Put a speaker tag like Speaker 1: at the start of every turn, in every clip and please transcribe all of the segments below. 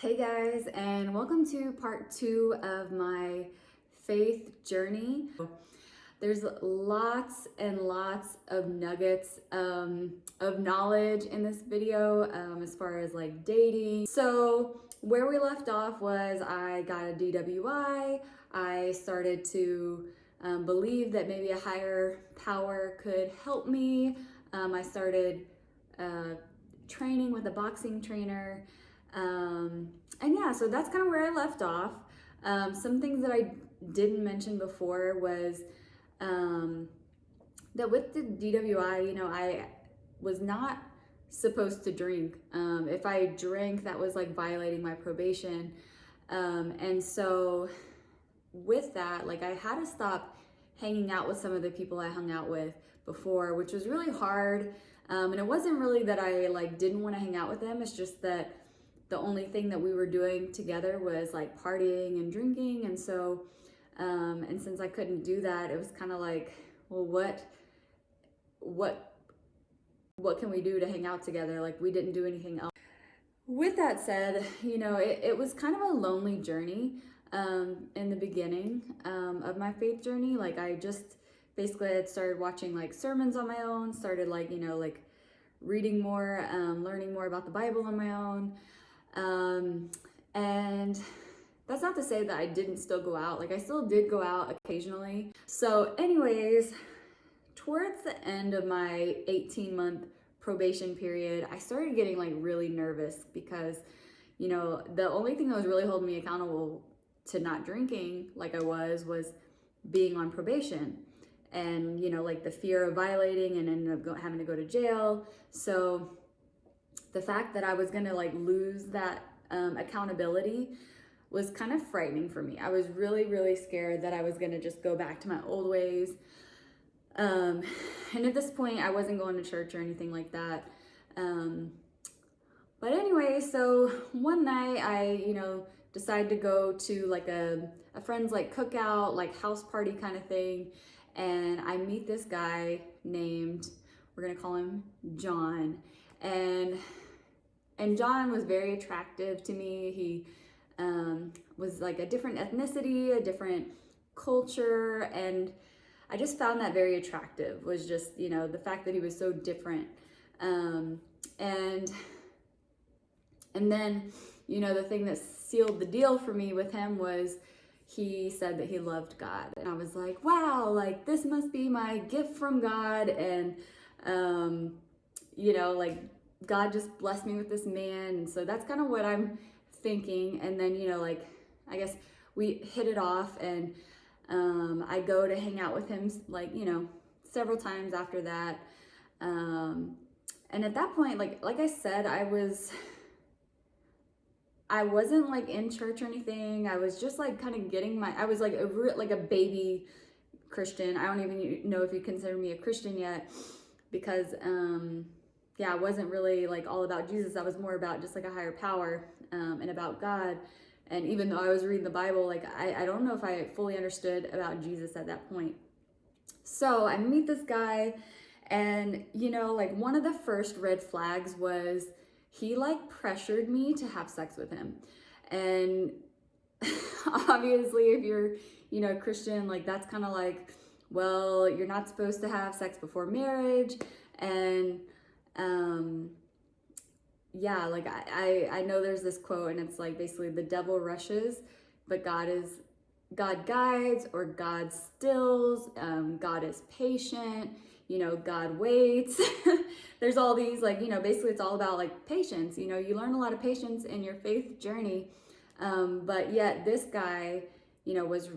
Speaker 1: Hey guys, and welcome to part 2 of my faith journey. There's lots and lots of nuggets of knowledge in this video as far as like dating. So where we left off was I got a DWI. I started to believe that maybe a higher power could help me. I started training with a boxing trainer. And yeah, so that's kind of where I left off. Some things that I didn't mention before was that with the DWI, I was not supposed to drink. If I drank, that was like violating my probation. And so with that, like I had to stop hanging out with some of the people I hung out with before, which was really hard. And it wasn't really that I like didn't want to hang out with them. It's just that the only thing that we were doing together was like partying and drinking. And so, and since I couldn't do that, it was kind of like, well, what can we do to hang out together? Like we didn't do anything else. With that said, it was kind of a lonely journey in the beginning of my faith journey. Like I just basically had started watching like sermons on my own, started like, like reading more, learning more about the Bible on my own. And that's not to say that I didn't still go out. Like I still did go out occasionally. So anyways, towards the end of my 18-month probation period, I started getting like really nervous because, the only thing that was really holding me accountable to not drinking like I was being on probation. And, like the fear of violating and ended up having to go to jail. So the fact that I was gonna like lose that accountability was kind of frightening for me. I was really, really scared that I was gonna just go back to my old ways. And at this point, I wasn't going to church or anything like that. But anyway, so one night I, decided to go to like a friend's like cookout, like house party kind of thing. And I meet this guy named, we're gonna call him John. And John was very attractive to me. He was like a different ethnicity, a different culture, and I just found that very attractive. Was just the fact that he was so different, and then the thing that sealed the deal for me with him was he said that he loved God, and I was like, wow, like this must be my gift from God, and like God just blessed me with this man. And so that's kind of what I'm thinking. And then, like, I guess we hit it off, and I go to hang out with him, like, several times after that. And at that point, like I said, I wasn't like in church or anything. I was just like kind of getting I was like a baby Christian. I don't even know if you consider me a Christian yet, because I wasn't really like all about Jesus. I was more about just like a higher power and about God. And even though I was reading the Bible, like I don't know if I fully understood about Jesus at that point. So I meet this guy, and like one of the first red flags was he like pressured me to have sex with him. And obviously if you're Christian, like that's kind of like, well, you're not supposed to have sex before marriage. And like I know there's this quote, and it's like basically the devil rushes, but God guides, or God stills. God is patient, God waits. There's all these like, basically it's all about like patience. You learn a lot of patience in your faith journey. But yet this guy, was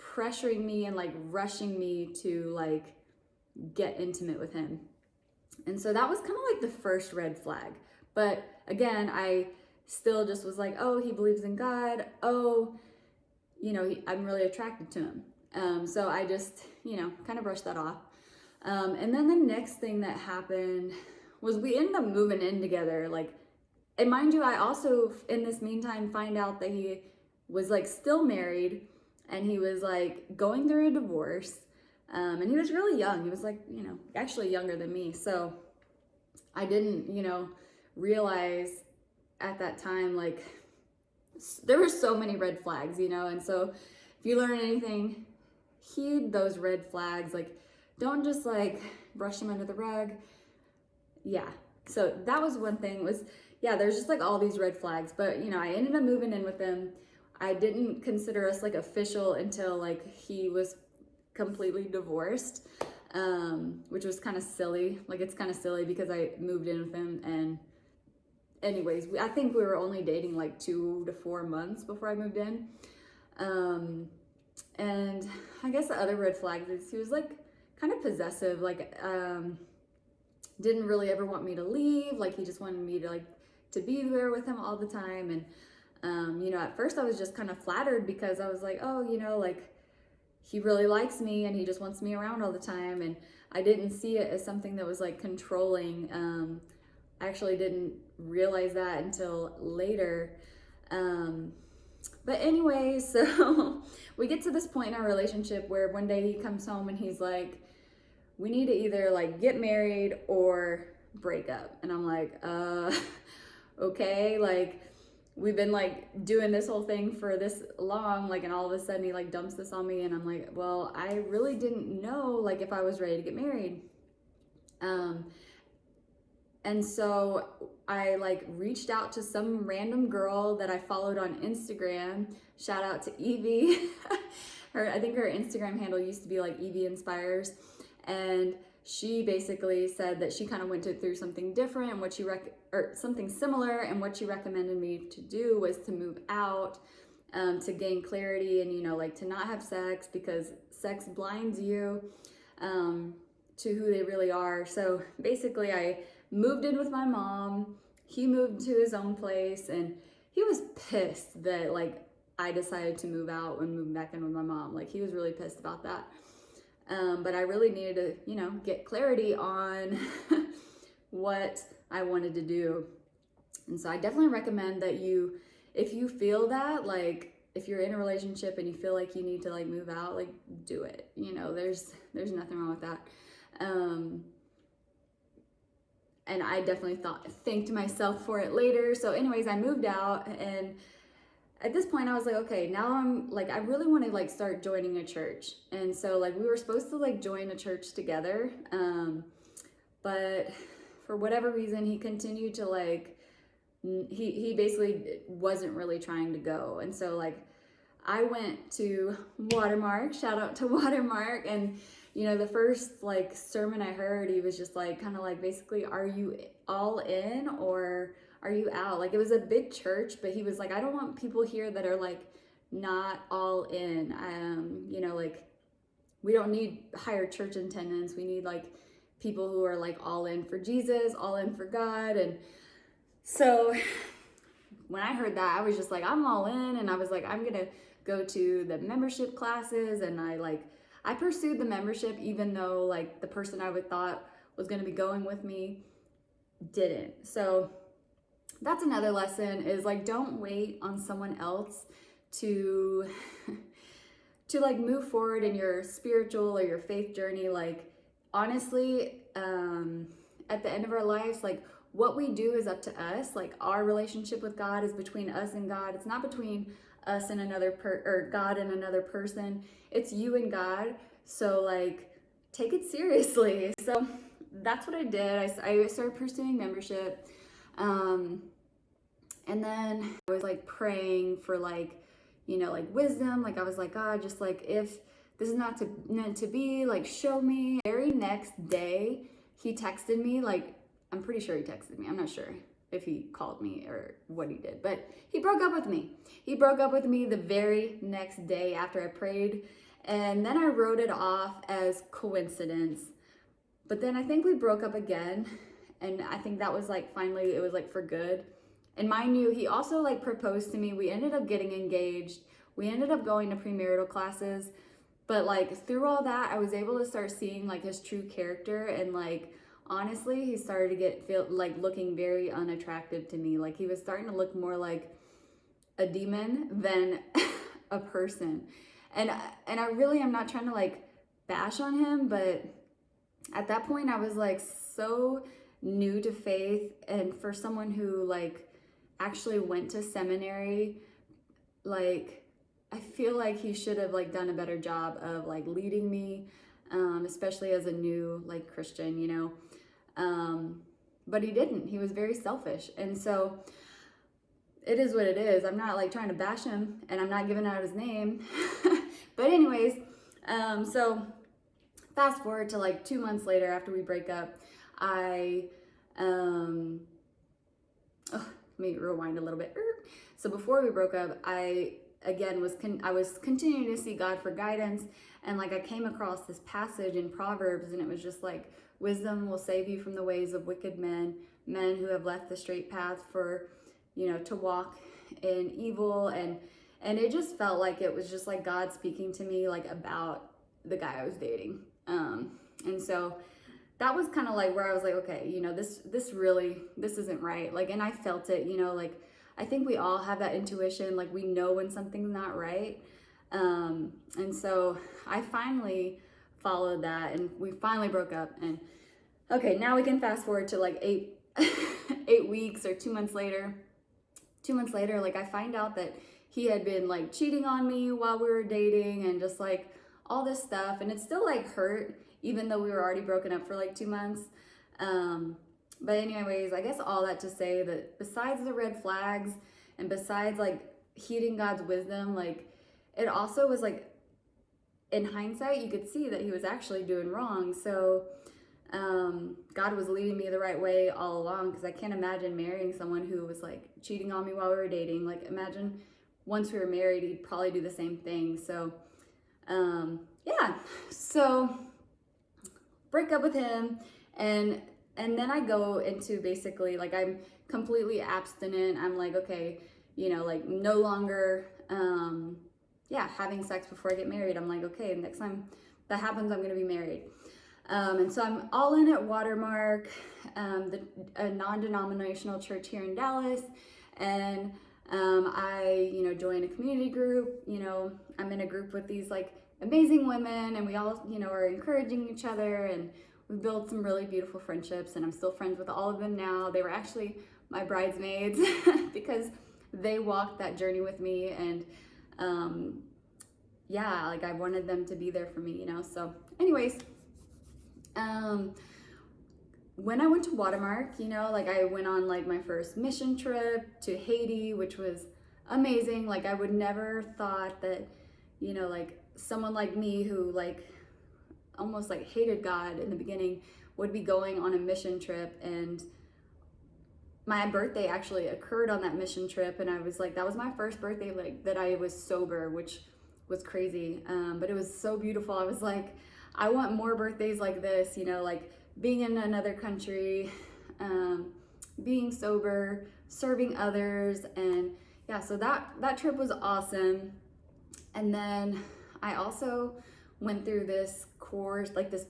Speaker 1: pressuring me and like rushing me to like get intimate with him. And so that was kind of like the first red flag. But again, I still just was like, oh, he believes in God. Oh, I'm really attracted to him. So I just, kind of brushed that off. And then the next thing that happened was we ended up moving in together. Like, and mind you, I also, in this meantime, find out that he was like still married, and he was like going through a divorce. And he was really young. He was like, actually younger than me. So I didn't, realize at that time, like, there were so many red flags, you know. And so if you learn anything, heed those red flags. Like, don't just like brush them under the rug. Yeah. So that was one thing, was, yeah, there's just like all these red flags. But, you know, I ended up moving in with him. I didn't consider us like official until like he was completely divorced, which was kind of silly. Like, it's kind of silly because I moved in with him, and anyways, I think we were only dating like 2 to 4 months before I moved in. And I guess the other red flag is he was like kind of possessive, like didn't really ever want me to leave. Like, he just wanted me to like to be there with him all the time. And you know, at first I was just kind of flattered because I was like, oh, you know, like, he really likes me and he just wants me around all the time. And I didn't see it as something that was like controlling. I actually didn't realize that until later. But anyway, so we get to this point in our relationship where one day he comes home and he's like, we need to either like get married or break up. And I'm like, okay, like, we've been like doing this whole thing for this long, like, and all of a sudden he like dumps this on me. And I'm like, well, I really didn't know like if I was ready to get married. And so I like reached out to some random girl that I followed on Instagram. Shout out to Evie. I think her Instagram handle used to be like Evie Inspires. And she basically said that she kind of went through something different, and what she or something similar, and what she recommended me to do was to move out, to gain clarity, and, you know, like, to not have sex, because sex blinds you to who they really are. So basically I moved in with my mom. He moved to his own place, and he was pissed that like I decided to move out and move back in with my mom. Like, he was really pissed about that. But I really needed to, you know, get clarity on what I wanted to do. And so I definitely recommend that you, if you feel that, like, if you're in a relationship and you feel like you need to like move out, like, do it. You know, there's nothing wrong with that. And I definitely thanked myself for it later. So anyways, I moved out, and at this point I was like, okay, now I'm like, I really want to like start joining a church. And so like we were supposed to like join a church together. But for whatever reason, he continued to like, he basically wasn't really trying to go. And so like I went to Watermark, shout out to Watermark. And, you know, the first like sermon I heard, he was just like, kind of like, basically, are you all in or are you out? Like, it was a big church, but he was like, I don't want people here that are like not all in. You know, like, we don't need higher church attendance. We need like people who are like all in for Jesus, all in for God. And so when I heard that, I was just like, I'm all in. And I was like, I'm gonna go to the membership classes. And I pursued the membership, even though like the person I would thought was gonna be going with me didn't. So that's another lesson, is like, don't wait on someone else to like move forward in your spiritual or your faith journey. Like, honestly, at the end of our lives, like, what we do is up to us. Like, our relationship with God is between us and God. It's not between us and or God and another person. It's you and God. So like, take it seriously. So that's what I did. I started pursuing membership. And then I was like praying for like, you know, like wisdom. Like, I was like, God, just like, if this is not meant to be, like, show me. Very next day, he texted me. Like, I'm pretty sure he texted me. I'm not sure if he called me or what he did, but he broke up with me. He broke up with me the very next day after I prayed. And then I wrote it off as coincidence. But then I think we broke up again. And I think that was like, finally, it was like for good. And mind you, he also like proposed to me. We ended up getting engaged. We ended up going to premarital classes. But like, through all that, I was able to start seeing like his true character. And like, honestly, he started to feel like looking very unattractive to me. Like, he was starting to look more like a demon than a person. And I really am not trying to like bash on him, but at that point I was like so new to faith. And for someone who like actually went to seminary like, I feel like he should have like done a better job of like leading me, especially as a new like Christian, you know. But he didn't. He was very selfish. And so it is what it is. I'm not like trying to bash him, and I'm not giving out his name. But anyways, so fast forward to like 2 months later after we break up, let me rewind a little bit. So before we broke up, I again was continuing to see God for guidance, and like I came across this passage in Proverbs, and it was just like, wisdom will save you from the ways of wicked men, men who have left the straight path for, you know, to walk in evil. And it just felt like it was just like God speaking to me like about the guy I was dating. And so that was kind of like where I was like, okay, you know, this isn't right. Like, and I felt it, you know, like I think we all have that intuition, like we know when something's not right. And so I finally followed that, and we finally broke up. And okay, now we can fast forward to like 8 weeks or 2 months later. 2 months later, like I find out that he had been like cheating on me while we were dating, and just like all this stuff. And it still like hurt, even though we were already broken up for like 2 months. But anyways, I guess all that to say that besides the red flags and besides like heeding God's wisdom, like it also was like, in hindsight, you could see that he was actually doing wrong. So God was leading me the right way all along, because I can't imagine marrying someone who was like cheating on me while we were dating. Like imagine once we were married, he'd probably do the same thing. So yeah, so break up with him, and then I go into basically like I'm completely abstinent. I'm like, okay, you know, like no longer having sex before I get married. I'm like, okay, next time that happens, I'm gonna be married. And so I'm all in at Watermark, a non-denominational church here in Dallas, and I, you know, joined a community group. You know, I'm in a group with these like amazing women, and we all, you know, are encouraging each other, and we built some really beautiful friendships, and I'm still friends with all of them now. They were actually my bridesmaids because they walked that journey with me, and yeah, like I wanted them to be there for me, you know. So anyways, when I went to Watermark, you know, like I went on like my first mission trip to Haiti, which was amazing. Like I would never thought that, you know, like someone like me who like almost like hated God in the beginning would be going on a mission trip. And my birthday actually occurred on that mission trip, and I was like, that was my first birthday like that I was sober, which was crazy, but it was so beautiful. I was like, I want more birthdays like this, you know, like being in another country, being sober, serving others. And yeah, so that trip was awesome. And then I also went through this course, like this,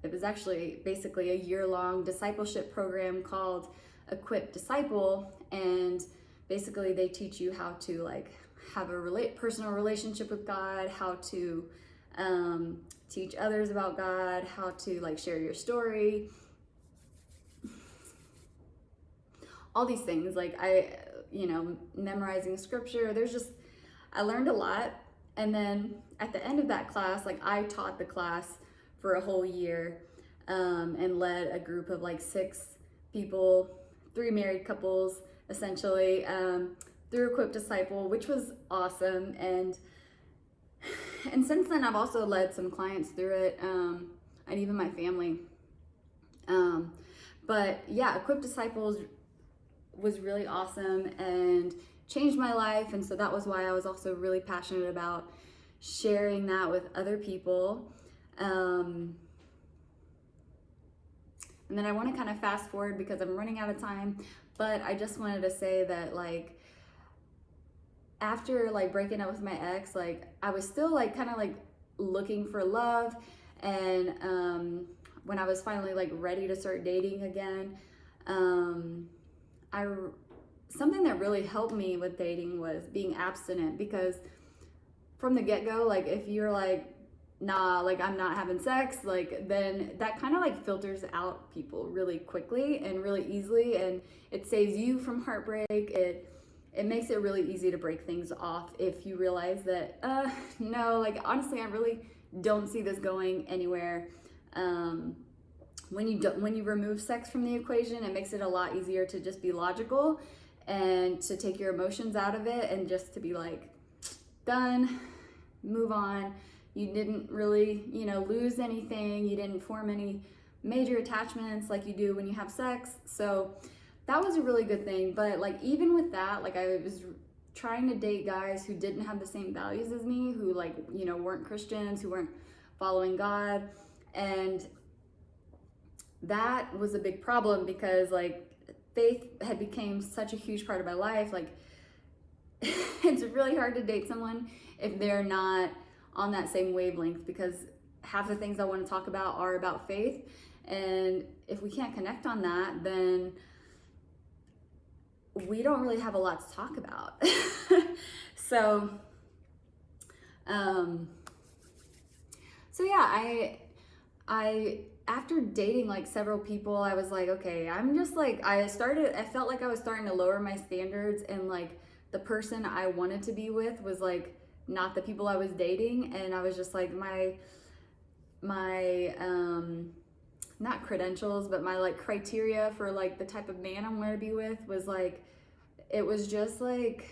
Speaker 1: it was actually basically a year-long discipleship program called Equip Disciple. And basically they teach you how to like have a personal relationship with God, how to teach others about God, how to like share your story, all these things. Like you know, memorizing scripture. I learned a lot. And then at the end of that class, like I taught the class for a whole year, and led a group of like 6 people, 3 married couples, essentially, through Equip Disciple, which was awesome. And since then, I've also led some clients through it, and even my family. But yeah, Equip Disciples was really awesome and changed my life. And so that was why I was also really passionate about sharing that with other people. And then I want to kind of fast forward because I'm running out of time, but I just wanted to say that like after like breaking up with my ex, like I was still like kind of like looking for love. And when I was finally like ready to start dating again, something that really helped me with dating was being abstinent, because from the get-go, like if you're like, nah, like I'm not having sex, like then that kind of like filters out people really quickly and really easily, and it saves you from heartbreak. It it makes it really easy to break things off if you realize that, no, like honestly, I really don't see this going anywhere. When you remove sex from the equation, it makes it a lot easier to just be logical and to take your emotions out of it and just to be like, done, move on. You didn't really, lose anything. You didn't form any major attachments like you do when you have sex. So that was a really good thing. But like, even with that, like I was trying to date guys who didn't have the same values as me, who like, weren't Christians, who weren't following God. And that was a big problem because like faith had become such a huge part of my life. Like it's really hard to date someone if they're not on that same wavelength, because half the things I want to talk about are about faith. And if we can't connect on that, then we don't really have a lot to talk about. So yeah, I after dating like several people, I was like, okay, I'm just like, I felt like I was starting to lower my standards, and like the person I wanted to be with was like not the people I was dating. And I was just like, my not credentials, but my like criteria for like the type of man I wanted to be with was like, it was just like,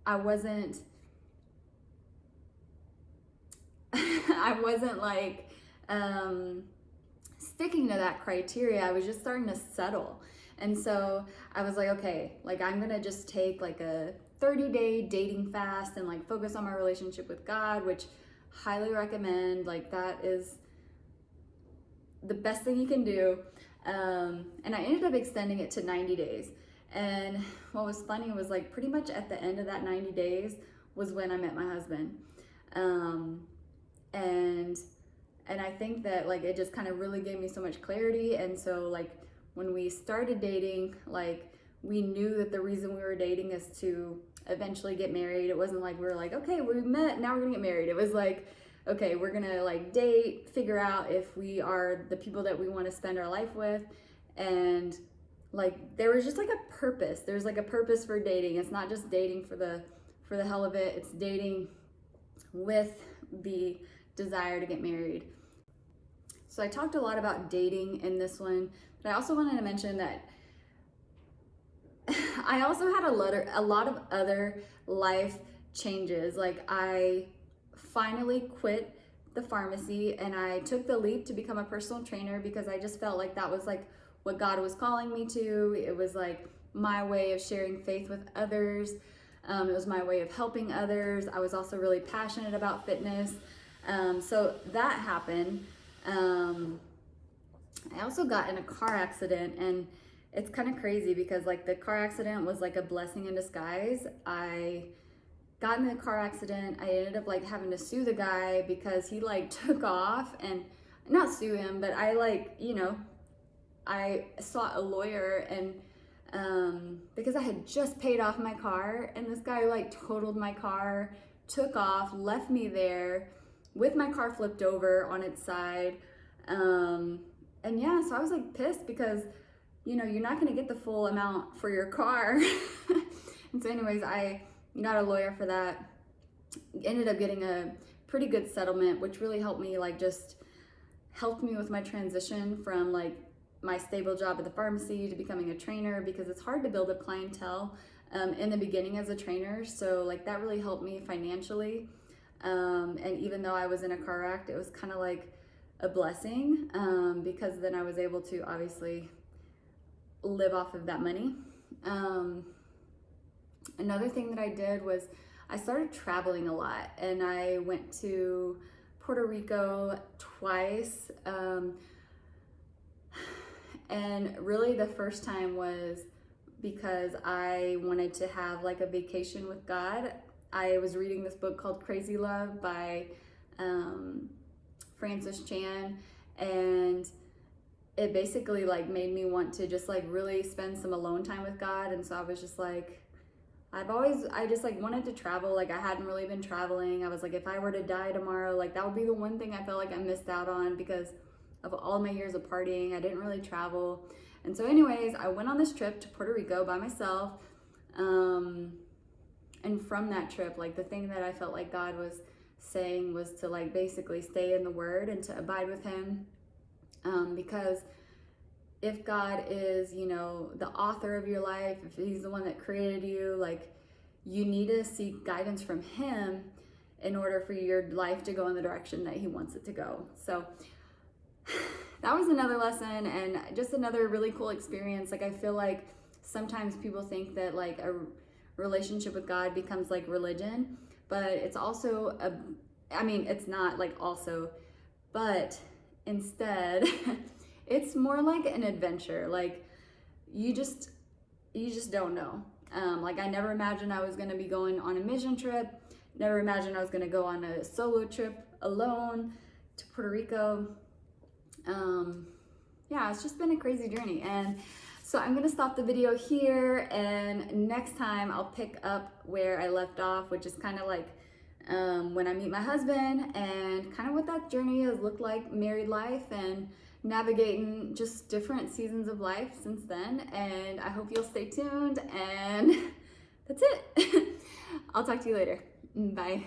Speaker 1: I wasn't like sticking to that criteria. I was just starting to settle. And so I was like, okay, like I'm gonna just take like a 30-day dating fast and like focus on my relationship with God, which highly recommend. Like that is the best thing you can do. And I ended up extending it to 90 days. And what was funny was like pretty much at the end of that 90 days was when I met my husband. And I think that like it just kind of really gave me so much clarity. And so like when we started dating, like we knew that the reason we were dating is to eventually get married. It wasn't like we were like, okay, we met, now we're gonna get married. It was like, okay, we're gonna like date, figure out if we are the people that we want to spend our life with. And like there was just like a purpose. There's like a purpose for dating. It's not just dating for the hell of it. It's dating with the desire to get married. So I talked a lot about dating in this one, but I also wanted to mention that I also had a lot of other life changes. Like I finally quit the pharmacy and I took the leap to become a personal trainer because I just felt like that was like what God was calling me to. It was like my way of sharing faith with others. It was my way of helping others. I was also really passionate about fitness. So that happened. I also got in a car accident, and it's kind of crazy because like the car accident was like a blessing in disguise. I got in the car accident. I ended up like having to sue the guy because he like took off, and not sue him, but I like, I sought a lawyer, and because I had just paid off my car, and this guy like totaled my car, took off, left me there with my car flipped over on its side. And yeah, so I was like pissed because, you're not gonna get the full amount for your car. And so anyways, I got a lawyer for that. Ended up getting a pretty good settlement, which really helped me, like just helped me with my transition from like my stable job at the pharmacy to becoming a trainer, because it's hard to build a clientele in the beginning as a trainer. So like that really helped me financially. And even though I was in a car wreck, it was kind of like a blessing, because then I was able to obviously live off of that money. Another thing that I did was I started traveling a lot, and I went to Puerto Rico twice. And really the first time was because I wanted to have like a vacation with God. I was reading this book called Crazy Love by Francis Chan, and it basically like made me want to just like really spend some alone time with God. And so I was just like, I just like wanted to travel. Like I hadn't really been traveling. I was like, if I were to die tomorrow, like that would be the one thing I felt like I missed out on because of all my years of partying. I didn't really travel. And so anyways, I went on this trip to Puerto Rico by myself. And from that trip, like the thing that I felt like God was saying was to like basically stay in the word and to abide with him. Because if God is, you know, the author of your life, if he's the one that created you, like you need to seek guidance from him in order for your life to go in the direction that he wants it to go. So that was another lesson and just another really cool experience. Like I feel like sometimes people think that like a relationship with God becomes like religion, but it's also it's not like also, but instead it's more like an adventure. Like you just don't know. Like I never imagined I was going to be going on a mission trip. Never imagined I was going to go on a solo trip alone to Puerto Rico. Yeah, it's just been a crazy journey. And so I'm going to stop the video here, and next time I'll pick up where I left off, which is kind of like when I meet my husband and kind of what that journey has looked like, married life and navigating just different seasons of life since then. And I hope you'll stay tuned, and that's it. I'll talk to you later. Bye.